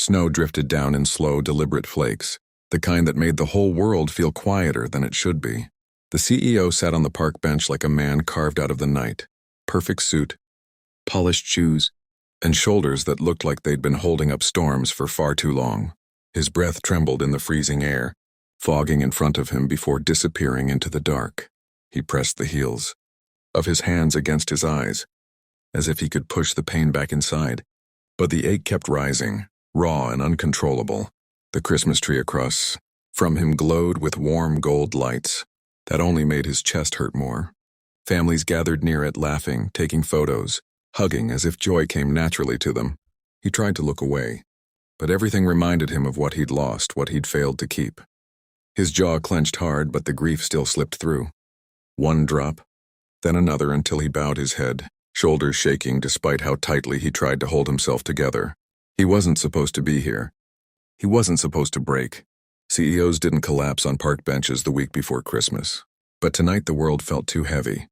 Snow drifted down in slow, deliberate flakes, the kind that made the whole world feel quieter than it should be. The CEO sat on the park bench like a man carved out of the night. Perfect suit, polished shoes, and shoulders that looked like they'd been holding up storms for far too long. His breath trembled in the freezing air, fogging in front of him before disappearing into the dark. He pressed the heels of his hands against his eyes, as if he could push the pain back inside. But the ache kept rising, raw and uncontrollable. The Christmas tree across from him glowed with warm gold lights that only made his chest hurt more. Families gathered near it, laughing, taking photos, hugging as if joy came naturally to them. He tried to look away, but everything reminded him of what he'd lost, what he'd failed to keep. His jaw clenched hard, but the grief still slipped through. One drop, then another until he bowed his head, shoulders shaking despite how tightly he tried to hold himself together. He wasn't supposed to be here. He wasn't supposed to break. CEOs didn't collapse on park benches the week before Christmas. But tonight the world felt too heavy,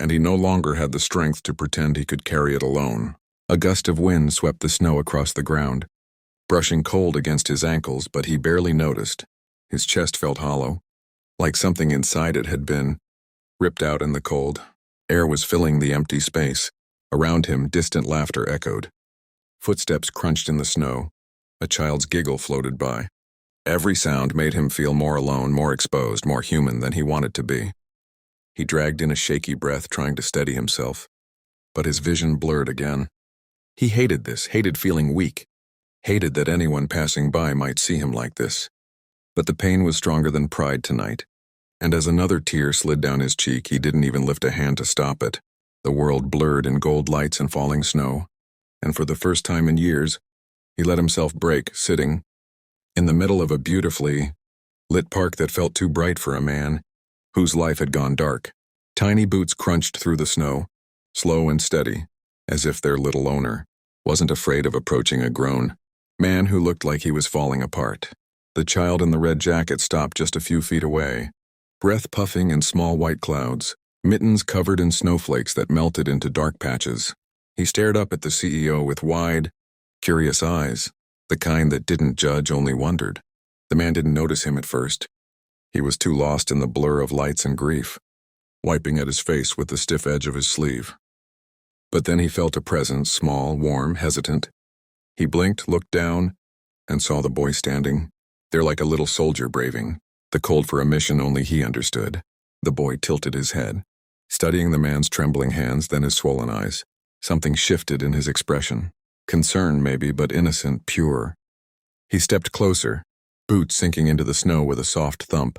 and he no longer had the strength to pretend he could carry it alone. A gust of wind swept the snow across the ground, brushing cold against his ankles, but he barely noticed. His chest felt hollow, like something inside it had been ripped out in the cold. Air was filling the empty space. Around him, distant laughter echoed. Footsteps crunched in the snow. A child's giggle floated by. Every sound made him feel more alone, more exposed, more human than he wanted to be. He dragged in a shaky breath, trying to steady himself. But his vision blurred again. He hated this, hated feeling weak, hated that anyone passing by might see him like this. But the pain was stronger than pride tonight, and as another tear slid down his cheek, he didn't even lift a hand to stop it. The world blurred in gold lights and falling snow, and for the first time in years, he let himself break, sitting in the middle of a beautifully lit park that felt too bright for a man whose life had gone dark. Tiny boots crunched through the snow, slow and steady, as if their little owner wasn't afraid of approaching a grown man who looked like he was falling apart. The child in the red jacket stopped just a few feet away, breath puffing in small white clouds, mittens covered in snowflakes that melted into dark patches. He stared up at the CEO with wide, curious eyes, the kind that didn't judge, only wondered. The man didn't notice him at first. He was too lost in the blur of lights and grief, wiping at his face with the stiff edge of his sleeve. But then he felt a presence, small, warm, hesitant. He blinked, looked down, and saw the boy standing there like a little soldier braving the cold for a mission only he understood. The boy tilted his head, studying the man's trembling hands, then his swollen eyes. Something shifted in his expression. Concern, maybe, but innocent, pure. He stepped closer, boots sinking into the snow with a soft thump.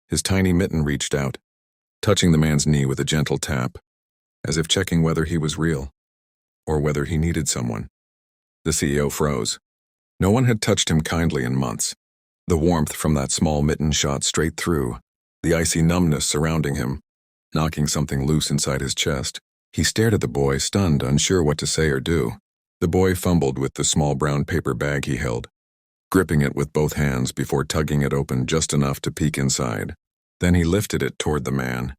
His tiny mitten reached out, touching the man's knee with a gentle tap, as if checking whether he was real, or whether he needed someone. The CEO froze. No one had touched him kindly in months. The warmth from that small mitten shot straight through, the icy numbness surrounding him, knocking something loose inside his chest. He stared at the boy, stunned, unsure what to say or do. The boy fumbled with the small brown paper bag he held, gripping it with both hands before tugging it open just enough to peek inside. Then he lifted it toward the man,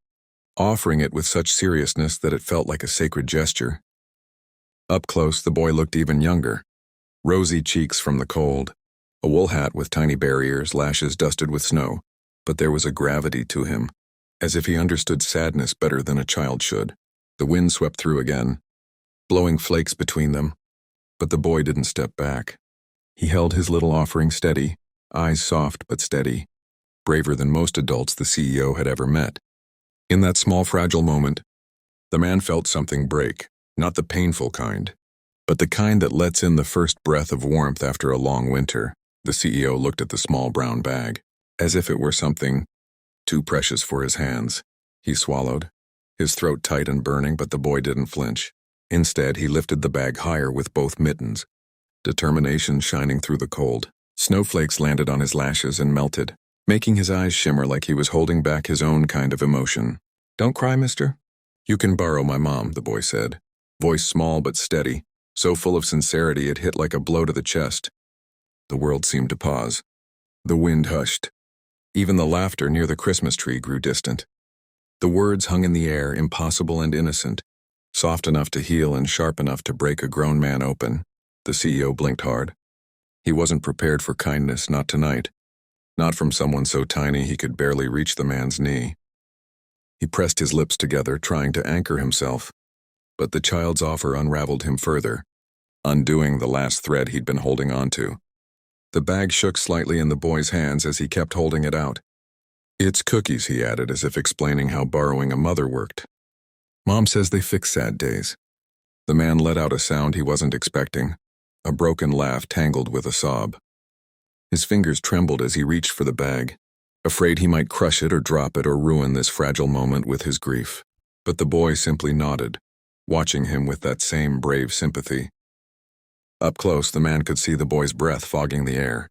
offering it with such seriousness that it felt like a sacred gesture. Up close, the boy looked even younger, rosy cheeks from the cold, a wool hat with tiny barriers, lashes dusted with snow, but there was a gravity to him, as if he understood sadness better than a child should. The wind swept through again, blowing flakes between them, but the boy didn't step back. He held his little offering steady, eyes soft but steady, braver than most adults the CEO had ever met. In that small, fragile moment, the man felt something break, not the painful kind, but the kind that lets in the first breath of warmth after a long winter. The CEO looked at the small brown bag, as if it were something too precious for his hands. He swallowed, his throat tight and burning, but the boy didn't flinch. Instead, he lifted the bag higher with both mittens, determination shining through the cold. Snowflakes landed on his lashes and melted, making his eyes shimmer like he was holding back his own kind of emotion. "Don't cry, mister. You can borrow my mom," the boy said, voice small but steady, so full of sincerity it hit like a blow to the chest. The world seemed to pause. The wind hushed. Even the laughter near the Christmas tree grew distant. The words hung in the air, impossible and innocent, soft enough to heal and sharp enough to break a grown man open. The CEO blinked hard. He wasn't prepared for kindness, not tonight. Not from someone so tiny he could barely reach the man's knee. He pressed his lips together, trying to anchor himself, but the child's offer unraveled him further, undoing the last thread he'd been holding on to. The bag shook slightly in the boy's hands as he kept holding it out. "It's cookies," he added, as if explaining how borrowing a mother worked. "Mom says they fix sad days." The man let out a sound he wasn't expecting, a broken laugh tangled with a sob. His fingers trembled as he reached for the bag, afraid he might crush it or drop it or ruin this fragile moment with his grief. But the boy simply nodded, watching him with that same brave sympathy. Up close, the man could see the boy's breath fogging the air,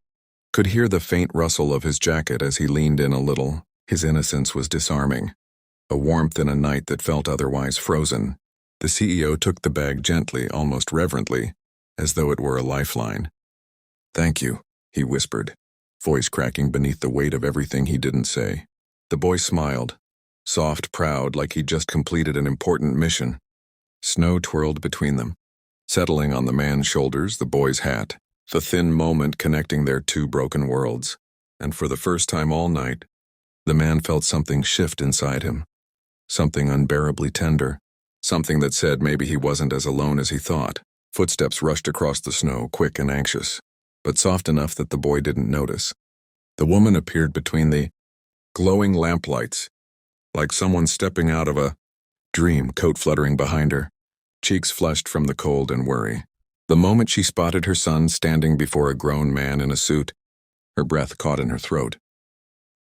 could hear the faint rustle of his jacket as he leaned in a little. His innocence was disarming, a warmth in a night that felt otherwise frozen. The CEO took the bag gently, almost reverently, as though it were a lifeline. "Thank you," he whispered, voice cracking beneath the weight of everything he didn't say. The boy smiled, soft, proud, like he'd just completed an important mission. Snow twirled between them, settling on the man's shoulders, the boy's hat, the thin moment connecting their two broken worlds. And for the first time all night, the man felt something shift inside him, something unbearably tender, something that said maybe he wasn't as alone as he thought. Footsteps rushed across the snow, quick and anxious, but soft enough that the boy didn't notice. The woman appeared between the glowing lamplights, like someone stepping out of a dream, coat fluttering behind her, cheeks flushed from the cold and worry. The moment she spotted her son standing before a grown man in a suit, her breath caught in her throat.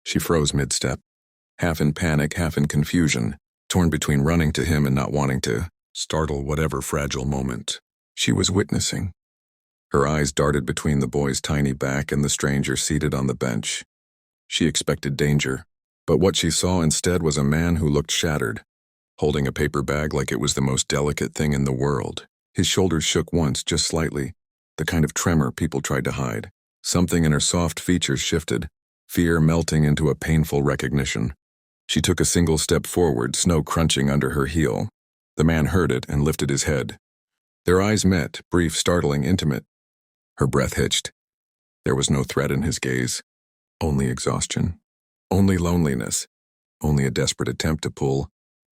She froze mid-step, half in panic, half in confusion, torn between running to him and not wanting to startle whatever fragile moment she was witnessing. Her eyes darted between the boy's tiny back and the stranger seated on the bench. She expected danger, but what she saw instead was a man who looked shattered, holding a paper bag like it was the most delicate thing in the world. His shoulders shook once, just slightly, the kind of tremor people tried to hide. Something in her soft features shifted, fear melting into a painful recognition. She took a single step forward, snow crunching under her heel. The man heard it and lifted his head. Their eyes met, brief, startling, intimate. Her breath hitched. There was no threat in his gaze, only exhaustion, only loneliness, only a desperate attempt to pull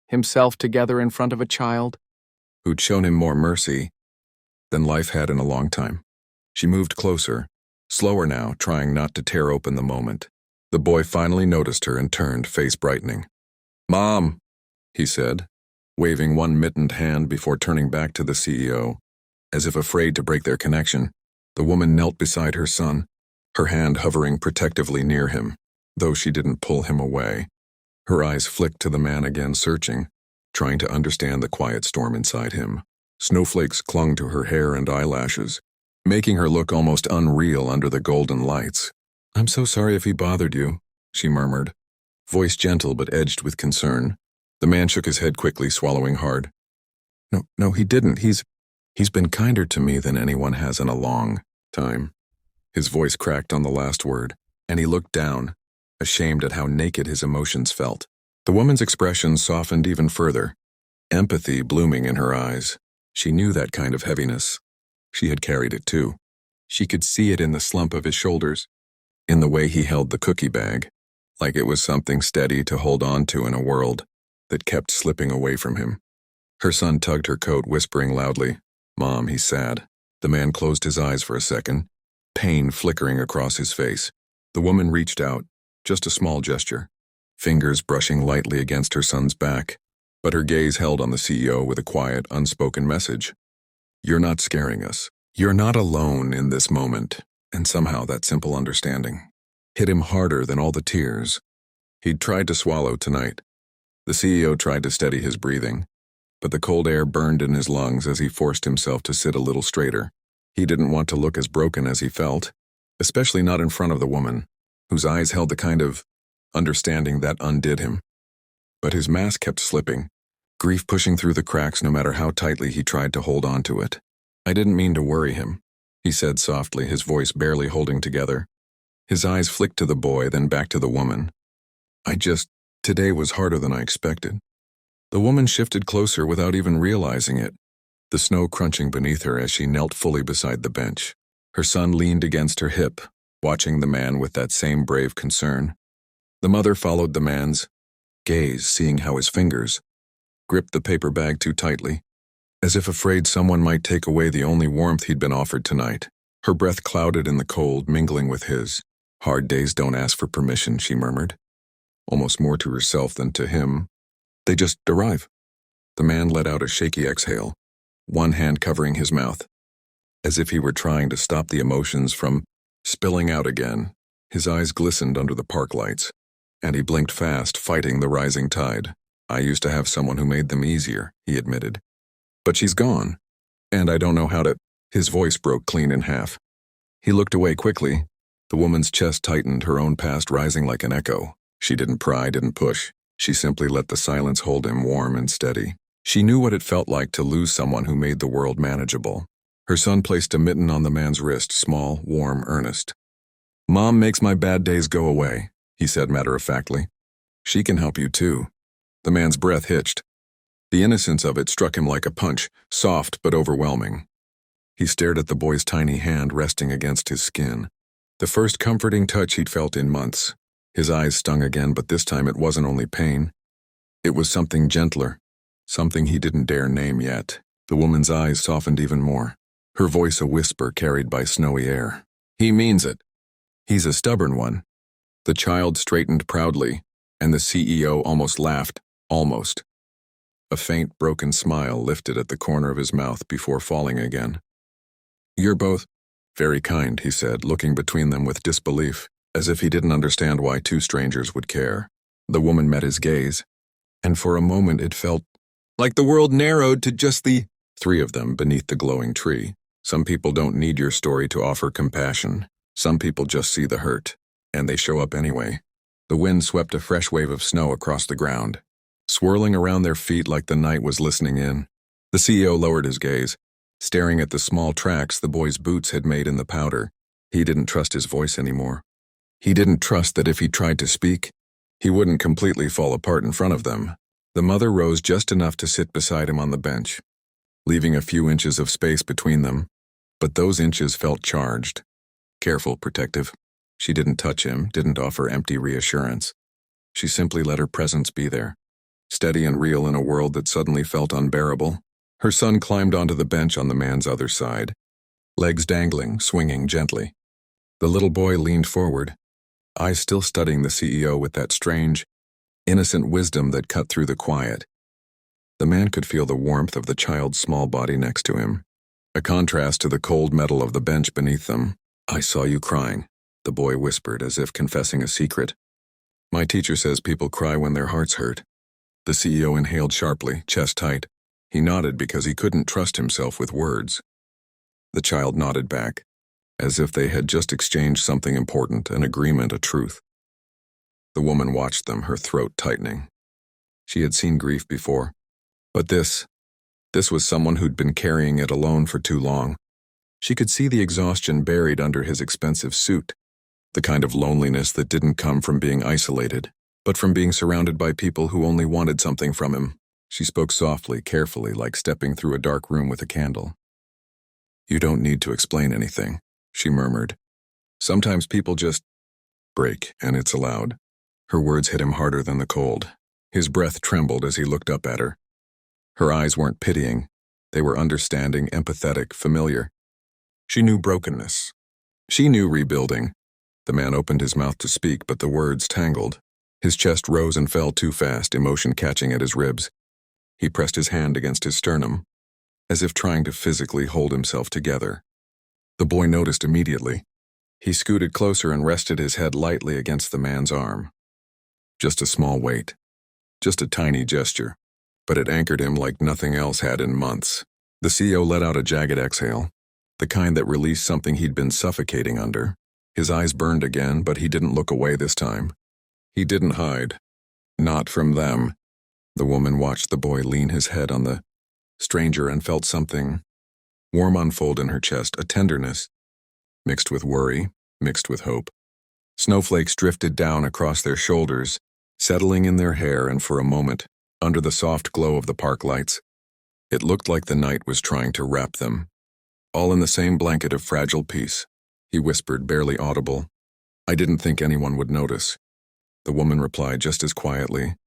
himself together in front of a child who'd shown him more mercy than life had in a long time. She moved closer, slower now, trying not to tear open the moment. The boy finally noticed her and turned, face brightening. "Mom," he said, waving one mittened hand before turning back to the CEO, as if afraid to break their connection. The woman knelt beside her son, her hand hovering protectively near him, though she didn't pull him away. Her eyes flicked to the man again, searching, trying to understand the quiet storm inside him. Snowflakes clung to her hair and eyelashes, making her look almost unreal under the golden lights. "I'm so sorry if he bothered you," she murmured, voice gentle but edged with concern. The man shook his head quickly, swallowing hard. No, he didn't. He's been kinder to me than anyone has in a long time." His voice cracked on the last word, and he looked down, ashamed at how naked his emotions felt. The woman's expression softened even further, empathy blooming in her eyes. She knew that kind of heaviness. She had carried it too. She could see it in the slump of his shoulders, in the way he held the cookie bag, like it was something steady to hold on to in a world that kept slipping away from him. Her son tugged her coat, whispering loudly, "Mom," he said. The man closed his eyes for a second, pain flickering across his face. The woman reached out, just a small gesture, fingers brushing lightly against her son's back, but her gaze held on the CEO with a quiet, unspoken message. "You're not scaring us. You're not alone in this moment." And somehow that simple understanding hit him harder than all the tears he'd tried to swallow tonight. The CEO tried to steady his breathing, but the cold air burned in his lungs as he forced himself to sit a little straighter. He didn't want to look as broken as he felt, especially not in front of the woman, whose eyes held the kind of understanding that undid him. But his mask kept slipping, grief pushing through the cracks no matter how tightly he tried to hold on to it. "I didn't mean to worry him," he said softly, his voice barely holding together. His eyes flicked to the boy, then back to the woman. Today was harder than I expected." The woman shifted closer without even realizing it, the snow crunching beneath her as she knelt fully beside the bench. Her son leaned against her hip, watching the man with that same brave concern. The mother followed the man's gaze, seeing how his fingers gripped the paper bag too tightly, as if afraid someone might take away the only warmth he'd been offered tonight. Her breath clouded in the cold, mingling with his. "Hard days don't ask for permission," she murmured, almost more to herself than to him. "They just arrive." The man let out a shaky exhale, one hand covering his mouth, as if he were trying to stop the emotions from spilling out again. His eyes glistened under the park lights, and he blinked fast, fighting the rising tide. "I used to have someone who made them easier," he admitted. "But she's gone, and I don't know how to—" His voice broke clean in half. He looked away quickly. The woman's chest tightened, her own past rising like an echo. She didn't pry, didn't push. She simply let the silence hold him warm and steady. She knew what it felt like to lose someone who made the world manageable. Her son placed a mitten on the man's wrist, small, warm, earnest. "Mom makes my bad days go away," he said matter-of-factly. "She can help you too." The man's breath hitched. The innocence of it struck him like a punch, soft but overwhelming. He stared at the boy's tiny hand resting against his skin. The first comforting touch he'd felt in months. His eyes stung again, but this time it wasn't only pain. It was something gentler, something he didn't dare name yet. The woman's eyes softened even more, her voice a whisper carried by snowy air. "He means it. He's a stubborn one." The child straightened proudly, and the CEO almost laughed, almost. A faint, broken smile lifted at the corner of his mouth before falling again. "You're both very kind," he said, looking between them with disbelief, as if he didn't understand why two strangers would care. The woman met his gaze, and for a moment it felt like the world narrowed to just the three of them beneath the glowing tree. Some people don't need your story to offer compassion. Some people just see the hurt, and they show up anyway. The wind swept a fresh wave of snow across the ground, swirling around their feet like the night was listening in. The CEO lowered his gaze, staring at the small tracks the boy's boots had made in the powder. He didn't trust his voice anymore. He didn't trust that if he tried to speak, he wouldn't completely fall apart in front of them. The mother rose just enough to sit beside him on the bench, leaving a few inches of space between them, but those inches felt charged. Careful, protective. She didn't touch him, didn't offer empty reassurance. She simply let her presence be there, steady and real in a world that suddenly felt unbearable. Her son climbed onto the bench on the man's other side, legs dangling, swinging gently. The little boy leaned forward, eyes still studying the CEO with that strange, innocent wisdom that cut through the quiet. The man could feel the warmth of the child's small body next to him, a contrast to the cold metal of the bench beneath them. "I saw you crying," the boy whispered, as if confessing a secret. "My teacher says people cry when their hearts hurt." The CEO inhaled sharply, chest tight. He nodded because he couldn't trust himself with words. The child nodded back, as if they had just exchanged something important, an agreement, a truth. The woman watched them, her throat tightening. She had seen grief before, but this was someone who'd been carrying it alone for too long. She could see the exhaustion buried under his expensive suit, the kind of loneliness that didn't come from being isolated, but from being surrounded by people who only wanted something from him. She spoke softly, carefully, like stepping through a dark room with a candle. "You don't need to explain anything," she murmured. "Sometimes people just break, and it's allowed." Her words hit him harder than the cold. His breath trembled as he looked up at her. Her eyes weren't pitying. They were understanding, empathetic, familiar. She knew brokenness. She knew rebuilding. The man opened his mouth to speak, but the words tangled. His chest rose and fell too fast, emotion catching at his ribs. He pressed his hand against his sternum, as if trying to physically hold himself together. The boy noticed immediately. He scooted closer and rested his head lightly against the man's arm. Just a small weight, just a tiny gesture, but it anchored him like nothing else had in months. The CEO let out a jagged exhale, the kind that released something he'd been suffocating under. His eyes burned again, but he didn't look away this time. He didn't hide. Not from them. The woman watched the boy lean his head on the stranger and felt something warm unfold in her chest, a tenderness, mixed with worry, mixed with hope. Snowflakes drifted down across their shoulders, settling in their hair, and for a moment, under the soft glow of the park lights, it looked like the night was trying to wrap them. all in the same blanket of fragile peace. He whispered, barely audible, "I didn't think anyone would notice." The woman replied just as quietly,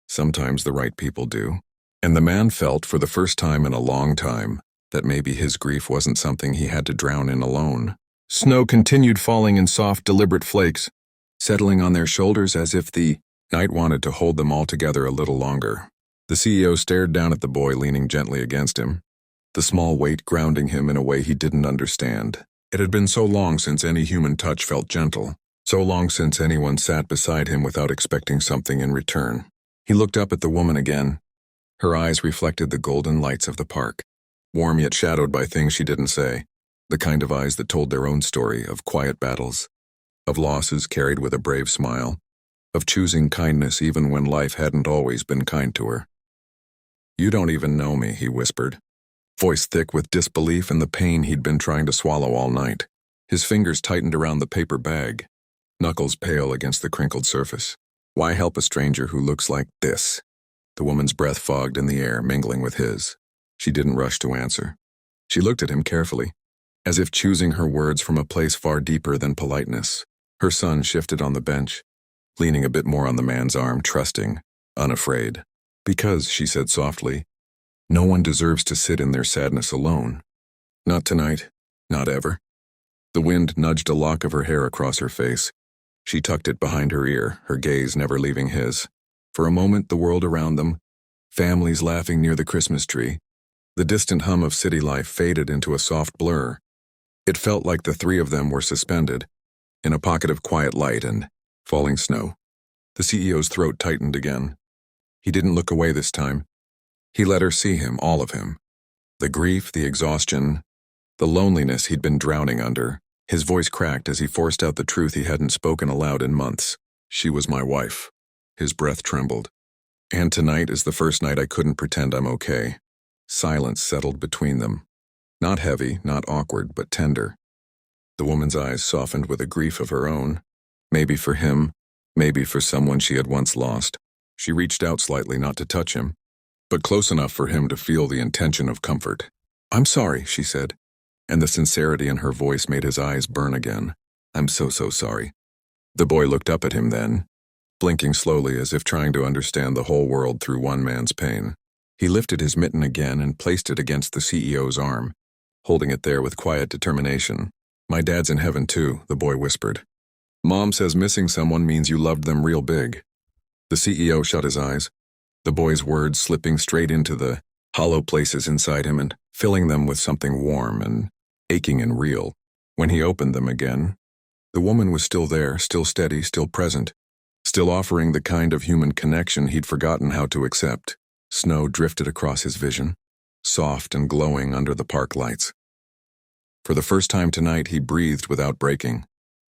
"Sometimes the right people do." And the man felt, for the first time in a long time, that maybe his grief wasn't something he had to drown in alone. Snow continued falling in soft, deliberate flakes, settling on their shoulders as if the night wanted to hold them all together a little longer. The CEO stared down at the boy leaning gently against him, the small weight grounding him in a way he didn't understand. It had been so long since any human touch felt gentle, so long since anyone sat beside him without expecting something in return. He looked up at the woman again. Her eyes reflected the golden lights of the park, warm yet shadowed by things she didn't say, the kind of eyes that told their own story of quiet battles, of losses carried with a brave smile, of choosing kindness even when life hadn't always been kind to her. "You don't even know me," he whispered, voice thick with disbelief and the pain he'd been trying to swallow all night. His fingers tightened around the paper bag, knuckles pale against the crinkled surface. "Why help a stranger who looks like this?" The woman's breath fogged in the air, mingling with his. She didn't rush to answer. She looked at him carefully, as if choosing her words from a place far deeper than politeness. Her son shifted on the bench, leaning a bit more on the man's arm, trusting, unafraid. "Because," she said softly, "no one deserves to sit in their sadness alone. Not tonight, not ever." The wind nudged a lock of her hair across her face. She tucked it behind her ear, her gaze never leaving his. For a moment, the world around them, families laughing near the Christmas tree, the distant hum of city life faded into a soft blur. It felt like the three of them were suspended, in a pocket of quiet light and falling snow. The CEO's throat tightened again. He didn't look away this time. He let her see him, all of him. The grief, the exhaustion, the loneliness he'd been drowning under. His voice cracked as he forced out the truth he hadn't spoken aloud in months. "She was my wife." His breath trembled. "And tonight is the first night I couldn't pretend I'm okay." Silence settled between them. Not heavy, not awkward, but tender. The woman's eyes softened with a grief of her own. Maybe for him, maybe for someone she had once lost. She reached out slightly, not to touch him, but close enough for him to feel the intention of comfort. "I'm sorry," she said, and the sincerity in her voice made his eyes burn again. "I'm so sorry." The boy looked up at him then, blinking slowly as if trying to understand the whole world through one man's pain. He lifted his mitten again and placed it against the CEO's arm, holding it there with quiet determination. "My dad's in heaven too," the boy whispered. "Mom says missing someone means you loved them real big." The CEO shut his eyes, the boy's words slipping straight into the hollow places inside him and filling them with something warm and aching and real. When he opened them again, the woman was still there, still steady, still present, still offering the kind of human connection he'd forgotten how to accept. Snow drifted across his vision, soft and glowing under the park lights. For the first time tonight, he breathed without breaking.